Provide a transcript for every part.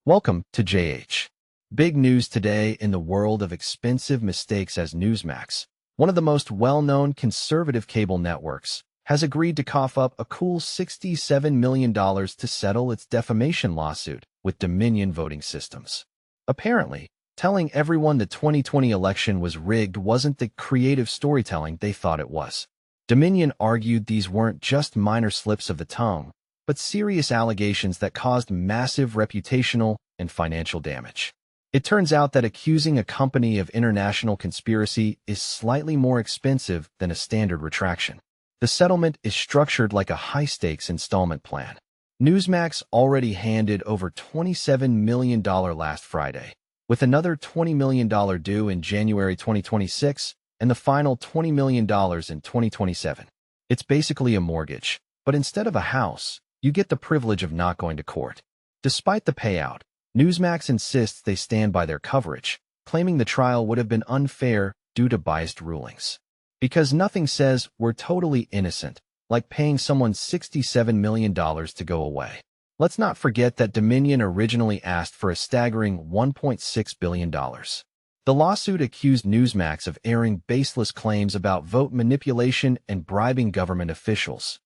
Welcome to JH. Big news today in the world of expensive mistakes as Newsmax, one of the most well-known conservative cable networks, has agreed to cough up a cool $67 million to settle its defamation lawsuit with Dominion Voting Systems. Apparently, telling everyone the 2020 election was rigged wasn't the creative storytelling they thought it was. Dominion argued these weren't just minor slips of the tongue, but serious allegations that caused massive reputational and financial damage. It turns out that accusing a company of international conspiracy is slightly more expensive than a standard retraction. The settlement is structured like a high-stakes installment plan. Newsmax already handed over $27 million last Friday, with another $20 million due in January 2026 and the final $20 million in 2027. It's basically a mortgage, but instead of a house, you get the privilege of not going to court. Despite the payout, Newsmax insists they stand by their coverage, claiming the trial would have been unfair due to biased rulings. Because nothing says we're totally innocent, like paying someone $67 million to go away. Let's not forget that Dominion originally asked for a staggering $1.6 billion. The lawsuit accused Newsmax of airing baseless claims about vote manipulation and bribing government officials.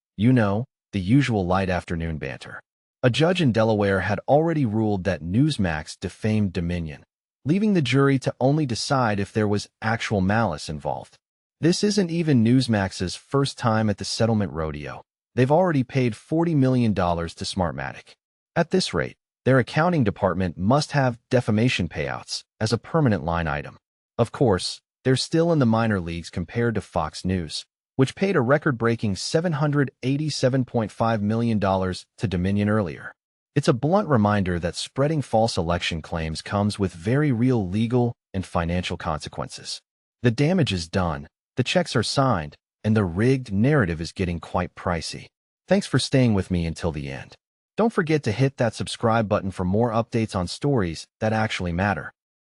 The usual light afternoon banter. A judge in Delaware had already ruled that Newsmax defamed Dominion, leaving the jury to only decide if there was actual malice involved. This isn't even Newsmax's first time at the settlement rodeo. They've already paid $40 million to Smartmatic. At this rate, their accounting department must have defamation payouts as a permanent line item. Of course, they're still in the minor leagues compared to Fox News, which paid a record-breaking $787.5 million to Dominion earlier. It's a blunt reminder that spreading false election claims comes with very real legal and financial consequences. The damage is done, the checks are signed, and the rigged narrative is getting quite pricey. Thanks for staying with me until the end. Don't forget to hit that subscribe button for more updates on stories that actually matter.